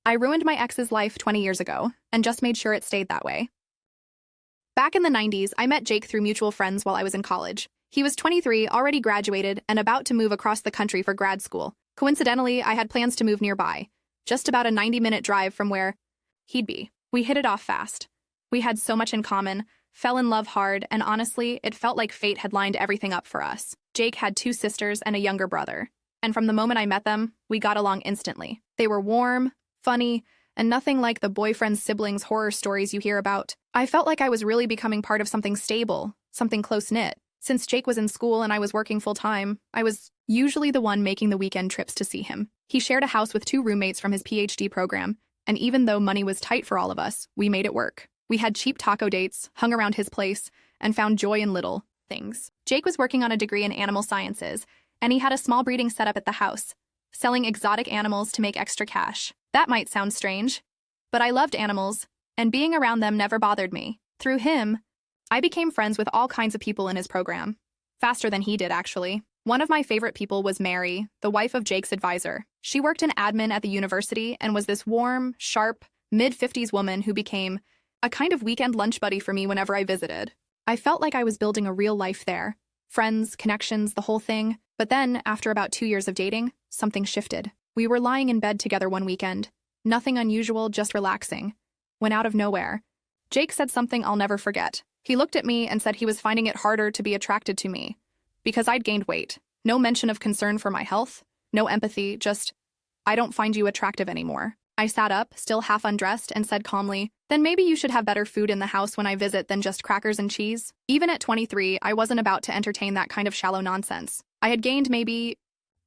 I ruined my ex's life 20 years ago and just made sure it stayed that way. Back in the 90s, I met Jake through mutual friends while I was in college. He was 23, already graduated, and about to move across the country for grad school. Coincidentally, I had plans to move nearby, just about a 90-minute drive from where he'd be. We hit it off fast. We had so much in common, fell in love hard, and honestly, it felt like fate had lined everything up for us. Jake had 2 sisters and a younger brother, and from the moment I met them, we got along instantly. They were warm, funny, and nothing like the boyfriend-siblings horror stories you hear about. I felt like I was really becoming part of something stable, something close-knit. Since Jake was in school and I was working full-time, I was usually the one making the weekend trips to see him. He shared a house with 2 roommates from his PhD program, and even though money was tight for all of us, we made it work. We had cheap taco dates, hung around his place, and found joy in little things. Jake was working on a degree in animal sciences, and he had a small breeding setup at the house, selling exotic animals to make extra cash. That might sound strange, but I loved animals, and being around them never bothered me. Through him, I became friends with all kinds of people in his program. Faster than he did, actually. One of my favorite people was Mary, the wife of Jake's advisor. She worked in admin at the university and was this warm, sharp, mid-50s woman who became a kind of weekend lunch buddy for me whenever I visited. I felt like I was building a real life there. Friends, connections, the whole thing. But then, after about 2 years of dating, something shifted. We were lying in bed together one weekend. Nothing unusual, just relaxing. When out of nowhere, Jake said something I'll never forget. He looked at me and said he was finding it harder to be attracted to me because I'd gained weight. No mention of concern for my health, no empathy, just, I don't find you attractive anymore. I sat up, still half undressed, and said calmly, then maybe you should have better food in the house when I visit than just crackers and cheese. Even at 23, I wasn't about to entertain that kind of shallow nonsense. I had gained maybe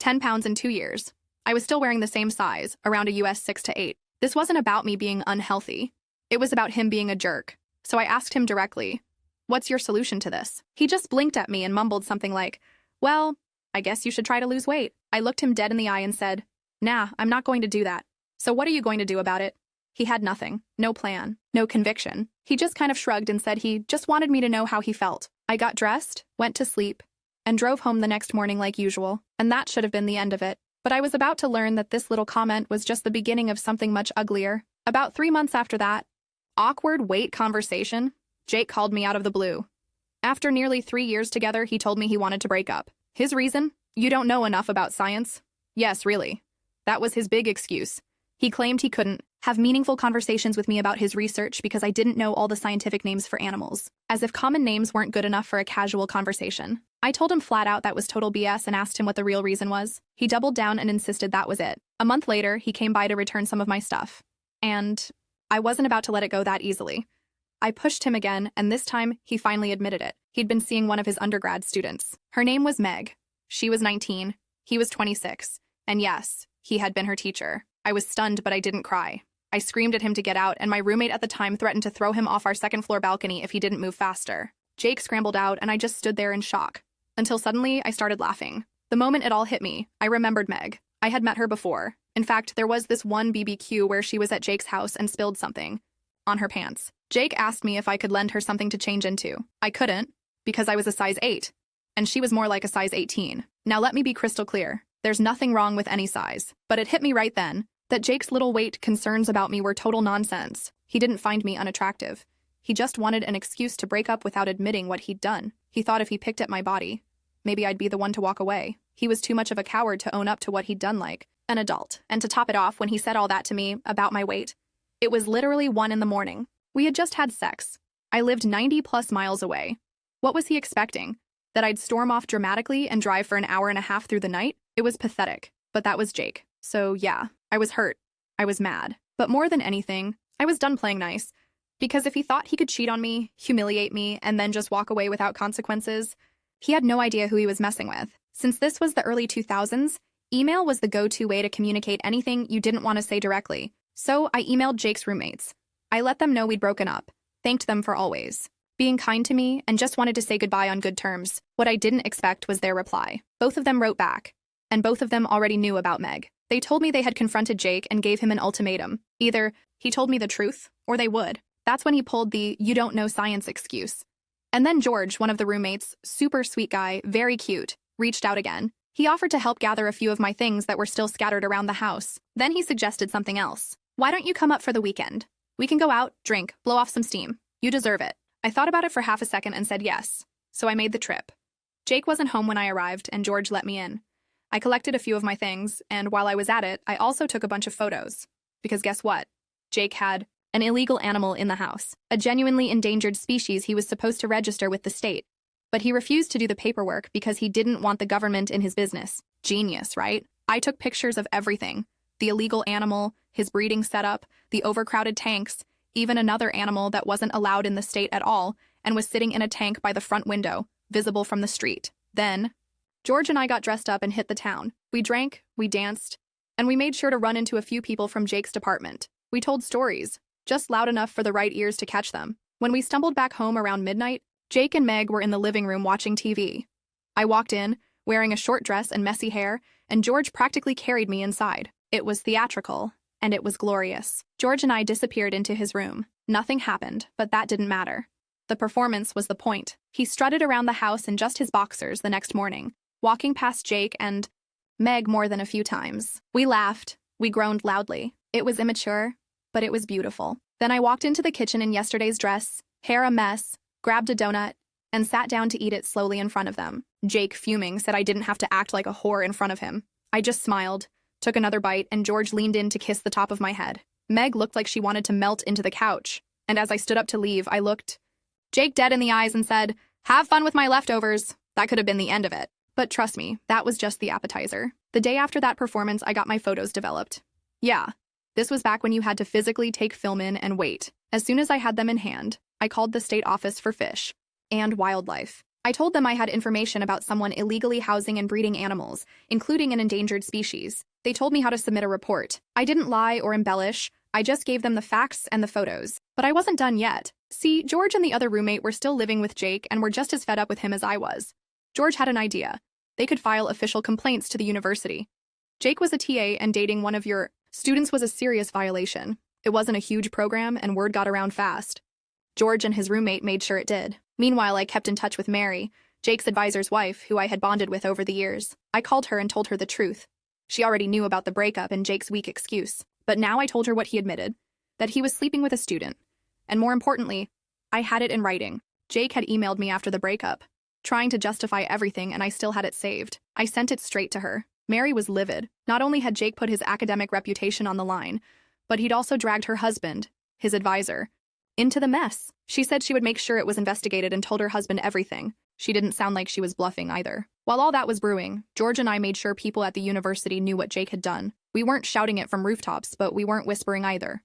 10 pounds in 2 years. I was still wearing the same size, around a US 6 to 8. This wasn't about me being unhealthy. It was about him being a jerk. So I asked him directly, what's your solution to this? He just blinked at me and mumbled something like, well, I guess you should try to lose weight. I looked him dead in the eye and said, nah, I'm not going to do that. So what are you going to do about it? He had nothing, no plan, no conviction. He just kind of shrugged and said he just wanted me to know how he felt. I got dressed, went to sleep, and drove home the next morning like usual, and that should have been the end of it. But I was about to learn that this little comment was just the beginning of something much uglier. About 3 months after that awkward weight conversation, Jake called me out of the blue. After nearly 3 years together, he told me he wanted to break up. His reason? You don't know enough about science. Yes, really. That was his big excuse. He claimed he couldn't have meaningful conversations with me about his research because I didn't know all the scientific names for animals, as if common names weren't good enough for a casual conversation. I told him flat out that was total BS and asked him what the real reason was. He doubled down and insisted that was it. A month later, he came by to return some of my stuff. And I wasn't about to let it go that easily. I pushed him again, and this time, he finally admitted it. He'd been seeing one of his undergrad students. Her name was Meg. She was 19. He was 26. And yes, he had been her teacher. I was stunned, but I didn't cry. I screamed at him to get out, and my roommate at the time threatened to throw him off our second-floor balcony if he didn't move faster. Jake scrambled out, and I just stood there in shock. Until suddenly, I started laughing. The moment it all hit me, I remembered Meg. I had met her before. In fact, there was this one BBQ where she was at Jake's house and spilled something on her pants. Jake asked me if I could lend her something to change into. I couldn't, because I was a size 8, and she was more like a size 18. Now let me be crystal clear. There's nothing wrong with any size. But it hit me right then that Jake's little weight concerns about me were total nonsense. He didn't find me unattractive. He just wanted an excuse to break up without admitting what he'd done. He thought if he picked at my body, maybe I'd be the one to walk away. He was too much of a coward to own up to what he'd done like an adult. And to top it off, when he said all that to me about my weight, it was literally 1 in the morning. We had just had sex. I lived 90+ miles away. What was he expecting? That I'd storm off dramatically and drive for an hour and a half through the night? It was pathetic. But that was Jake. So yeah, I was hurt. I was mad. But more than anything, I was done playing nice. Because if he thought he could cheat on me, humiliate me, and then just walk away without consequences, he had no idea who he was messing with. Since this was the early 2000s, email was the go-to way to communicate anything you didn't want to say directly. So I emailed Jake's roommates. I let them know we'd broken up, thanked them for always being kind to me, and just wanted to say goodbye on good terms. What I didn't expect was their reply. Both of them wrote back, and both of them already knew about Meg. They told me they had confronted Jake and gave him an ultimatum. Either he told me the truth, or they would. That's when he pulled the "you don't know science" excuse. And then George, one of the roommates, super sweet guy, very cute, reached out again. He offered to help gather a few of my things that were still scattered around the house. Then he suggested something else. Why don't you come up for the weekend? We can go out, drink, blow off some steam. You deserve it. I thought about it for half a second and said yes, so I made the trip. Jake wasn't home when I arrived, and George let me in. I collected a few of my things, and while I was at it, I also took a bunch of photos. Because guess what? Jake had an illegal animal in the house, a genuinely endangered species he was supposed to register with the state. But he refused to do the paperwork because he didn't want the government in his business. Genius, right? I took pictures of everything. The illegal animal, his breeding setup, the overcrowded tanks, even another animal that wasn't allowed in the state at all and was sitting in a tank by the front window, visible from the street. Then, George and I got dressed up and hit the town. We drank, we danced, and we made sure to run into a few people from Jake's department. We told stories, just loud enough for the right ears to catch them. When we stumbled back home around midnight, Jake and Meg were in the living room watching TV. I walked in, wearing a short dress and messy hair, and George practically carried me inside. It was theatrical, and it was glorious. George and I disappeared into his room. Nothing happened, but that didn't matter. The performance was the point. He strutted around the house in just his boxers the next morning, walking past Jake and Meg more than a few times. We laughed. We groaned loudly. It was immature, but it was beautiful. Then I walked into the kitchen in yesterday's dress, hair a mess, grabbed a donut, and sat down to eat it slowly in front of them. Jake, fuming, said I didn't have to act like a whore in front of him. I just smiled, took another bite, and George leaned in to kiss the top of my head. Meg looked like she wanted to melt into the couch, and as I stood up to leave, I looked Jake dead in the eyes and said, "Have fun with my leftovers." That could have been the end of it. But trust me, that was just the appetizer. The day after that performance, I got my photos developed. Yeah, this was back when you had to physically take film in and wait. As soon as I had them in hand, I called the state office for fish and wildlife. I told them I had information about someone illegally housing and breeding animals, including an endangered species. They told me how to submit a report. I didn't lie or embellish. I just gave them the facts and the photos. But I wasn't done yet. See, George and the other roommate were still living with Jake and were just as fed up with him as I was. George had an idea. They could file official complaints to the university. Jake was a TA and dating one of your students was a serious violation. It wasn't a huge program and word got around fast. George and his roommate made sure it did. Meanwhile, I kept in touch with Mary, Jake's advisor's wife, who I had bonded with over the years. I called her and told her the truth. She already knew about the breakup and Jake's weak excuse. But now I told her what he admitted, that he was sleeping with a student. And more importantly, I had it in writing. Jake had emailed me after the breakup, trying to justify everything, and I still had it saved. I sent it straight to her. Mary was livid. Not only had Jake put his academic reputation on the line, but he'd also dragged her husband, his advisor, into the mess. She said she would make sure it was investigated and told her husband everything. She didn't sound like she was bluffing either. While all that was brewing, George and I made sure people at the university knew what Jake had done. We weren't shouting it from rooftops, but we weren't whispering either.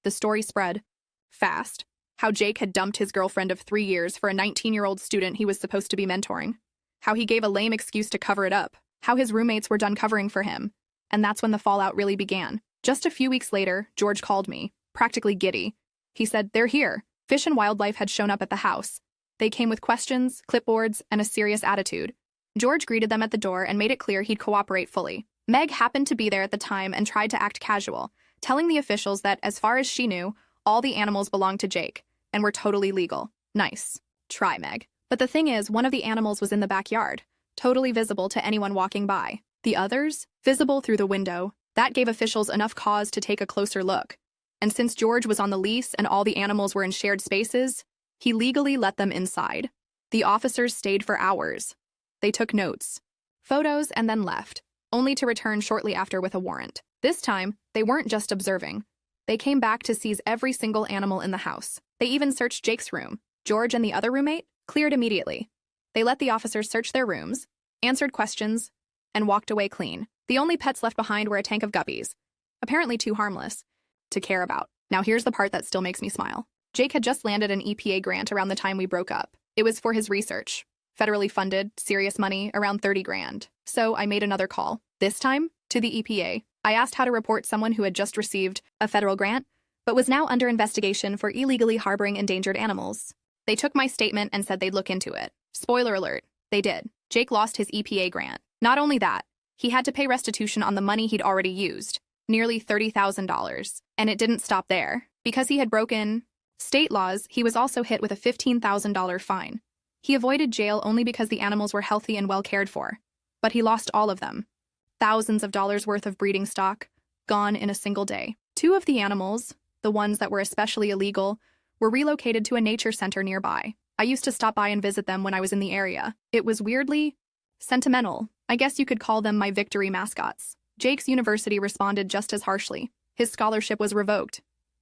The story spread fast. How Jake had dumped his girlfriend of 3 years for a 19-year-old student he was supposed to be mentoring. How he gave a lame excuse to cover it up. How his roommates were done covering for him. And that's when the fallout really began. Just a few weeks later, George called me, practically giddy. He said, "They're here." Fish and Wildlife had shown up at the house. They came with questions, clipboards, and a serious attitude. George greeted them at the door and made it clear he'd cooperate fully. Meg happened to be there at the time and tried to act casual, telling the officials that, as far as she knew, all the animals belonged to Jake and were totally legal. Nice. Try, Meg. But the thing is, one of the animals was in the backyard, totally visible to anyone walking by. The others, visible through the window. That gave officials enough cause to take a closer look. And since George was on the lease and all the animals were in shared spaces, he legally let them inside. The officers stayed for hours. They took notes, photos, and then left, only to return shortly after with a warrant. This time, they weren't just observing. They came back to seize every single animal in the house. They even searched Jake's room. George and the other roommate cleared immediately. They let the officers search their rooms, answered questions, and walked away clean. The only pets left behind were a tank of guppies, apparently too harmless to care about. Now here's the part that still makes me smile. Jake had just landed an EPA grant around the time we broke up. It was for his research. Federally funded, serious money, around 30 grand. So I made another call, this time to the EPA. I asked how to report someone who had just received a federal grant, but was now under investigation for illegally harboring endangered animals. They took my statement and said they'd look into it. Spoiler alert, they did. Jake lost his EPA grant. Not only that, he had to pay restitution on the money he'd already used, nearly $30,000. And it didn't stop there. Because he had broken state laws, he was also hit with a $15,000 fine. He avoided jail only because the animals were healthy and well cared for. But he lost all of them. Thousands of dollars worth of breeding stock, gone in a single day. Two of the animals, the ones that were especially illegal, were relocated to a nature center nearby. I used to stop by and visit them when I was in the area. It was weirdly sentimental. I guess you could call them my victory mascots. Jake's university responded just as harshly. His scholarship was revoked.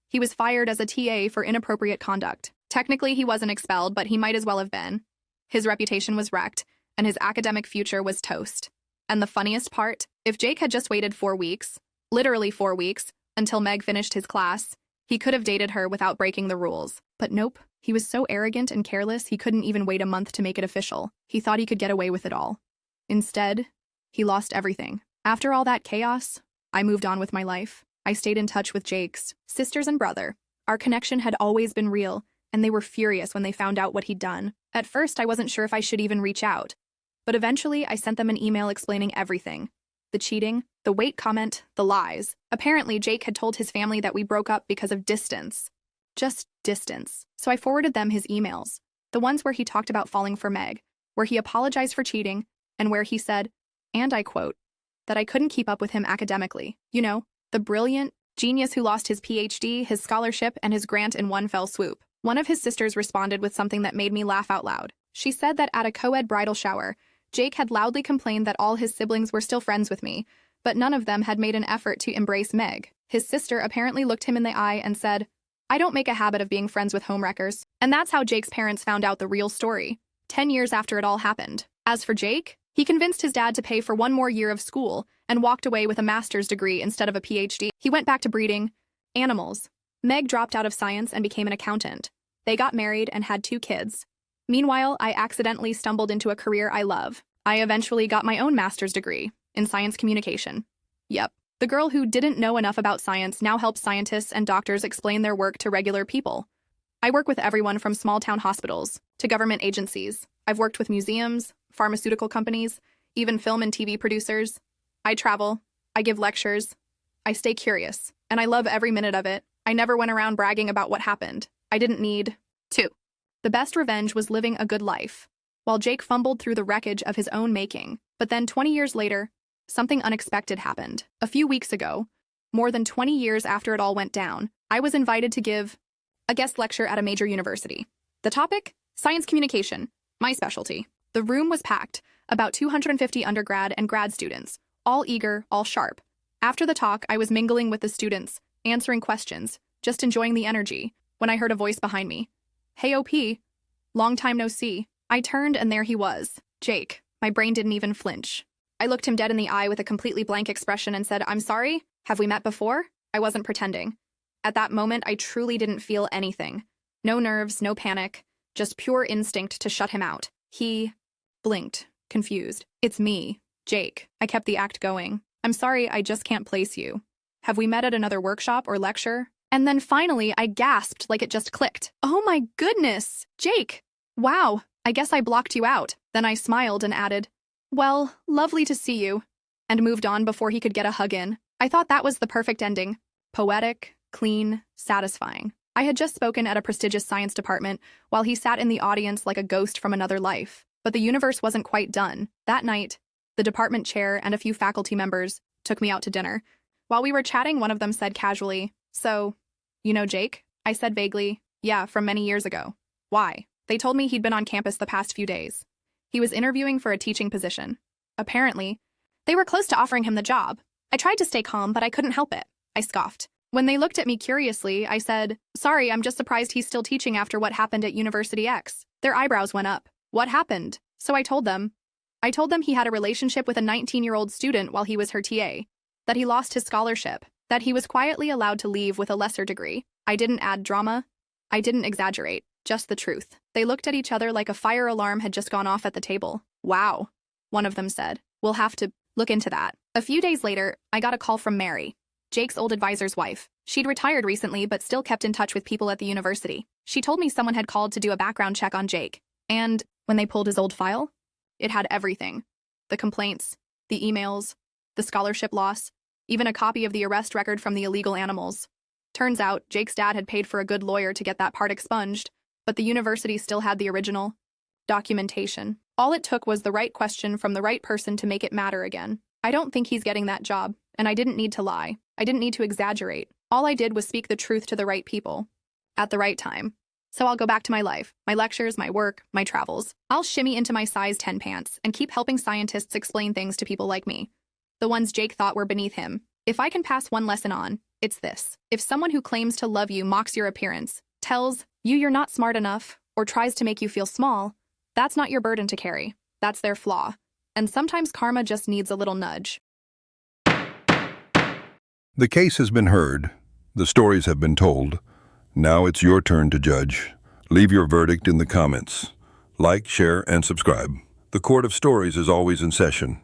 He was fired as a TA for inappropriate conduct. Technically, he wasn't expelled, but he might as well have been. His reputation was wrecked, and his academic future was toast. And the funniest part, if Jake had just waited 4 weeks, literally 4 weeks, until Meg finished his class, he could have dated her without breaking the rules. But nope, he was so arrogant and careless he couldn't even wait a month to make it official. He thought he could get away with it all. Instead, he lost everything. After all that chaos, I moved on with my life. I stayed in touch with Jake's sisters and brother. Our connection had always been real, and they were furious when they found out what he'd done. At first, I wasn't sure if I should even reach out, but eventually I sent them an email explaining everything. The cheating, the weight comment, the lies. Apparently, Jake had told his family that we broke up because of distance. Just distance. So I forwarded them his emails, the ones where he talked about falling for Meg, where he apologized for cheating, and where he said, and I quote, that I couldn't keep up with him academically. You know, the brilliant genius who lost his PhD, his scholarship, and his grant in one fell swoop. One of his sisters responded with something that made me laugh out loud. She said that at a co-ed bridal shower, Jake had loudly complained that all his siblings were still friends with me, but none of them had made an effort to embrace Meg. His sister apparently looked him in the eye and said, I don't make a habit of being friends with homewreckers. And that's how Jake's parents found out the real story, 10 years after it all happened. As for Jake, he convinced his dad to pay for 1 more year of school and walked away with a master's degree instead of a PhD. He went back to breeding animals. Meg dropped out of science and became an accountant. They got married and had 2 kids. Meanwhile, I accidentally stumbled into a career I love. I eventually got my own master's degree in science communication. Yep. The girl who didn't know enough about science now helps scientists and doctors explain their work to regular people. I work with everyone from small-town hospitals to government agencies. I've worked with museums, pharmaceutical companies, even film and TV producers. I travel. I give lectures. I stay curious, and I love every minute of it. I never went around bragging about what happened. I didn't need to. The best revenge was living a good life, while Jake fumbled through the wreckage of his own making. But then 20 years later, something unexpected happened. A few weeks ago, more than 20 years after it all went down, I was invited to give a guest lecture at a major university. The topic? Science communication, my specialty. The room was packed, about 250 undergrad and grad students, all eager, all sharp. After the talk, I was mingling with the students, answering questions, just enjoying the energy, when I heard a voice behind me. Hey, OP. Long time no see. I turned and there he was, Jake. My brain didn't even flinch. I looked him dead in the eye with a completely blank expression and said, I'm sorry? Have we met before? I wasn't pretending. At that moment, I truly didn't feel anything. No nerves, no panic, just pure instinct to shut him out. He blinked, confused. It's me, Jake. I kept the act going. I'm sorry, I just can't place you. Have we met at another workshop or lecture? And then finally, I gasped like it just clicked. Oh my goodness, Jake! Wow, I guess I blocked you out. Then I smiled and added, well, lovely to see you, and moved on before he could get a hug in. I thought that was the perfect ending. Poetic, clean, satisfying. I had just spoken at a prestigious science department while he sat in the audience like a ghost from another life. But the universe wasn't quite done. That night, the department chair and a few faculty members took me out to dinner. While we were chatting, one of them said casually, so, you know Jake? I said vaguely, yeah, from many years ago. Why? They told me he'd been on campus the past few days. He was interviewing for a teaching position. Apparently, they were close to offering him the job. I tried to stay calm, but I couldn't help it. I scoffed. When they looked at me curiously, I said, sorry, I'm just surprised he's still teaching after what happened at University X. Their eyebrows went up. What happened? So I told them. He had a relationship with a 19-year-old student while he was her TA, that he lost his scholarship, that he was quietly allowed to leave with a lesser degree. I didn't add drama. I didn't exaggerate, just the truth. They looked at each other like a fire alarm had just gone off at the table. Wow, one of them said. We'll have to look into that. A few days later, I got a call from Mary, Jake's old advisor's wife. She'd retired recently but still kept in touch with people at the university. She told me someone had called to do a background check on Jake. And when they pulled his old file, it had everything. The complaints, the emails, the scholarship loss, even a copy of the arrest record from the illegal animals. Turns out, Jake's dad had paid for a good lawyer to get that part expunged, but the university still had the original documentation. All it took was the right question from the right person to make it matter again. I don't think he's getting that job, and I didn't need to lie. I didn't need to exaggerate. All I did was speak the truth to the right people, at the right time. So I'll go back to my life, my lectures, my work, my travels. I'll shimmy into my size 10 pants and keep helping scientists explain things to people like me, the ones Jake thought were beneath him. If I can pass one lesson on, it's this. If someone who claims to love you mocks your appearance, tells you you're not smart enough, or tries to make you feel small, that's not your burden to carry. That's their flaw. And sometimes karma just needs a little nudge. The case has been heard. The stories have been told. Now it's your turn to judge. Leave your verdict in the comments. Like, share, and subscribe. The Court of Stories is always in session.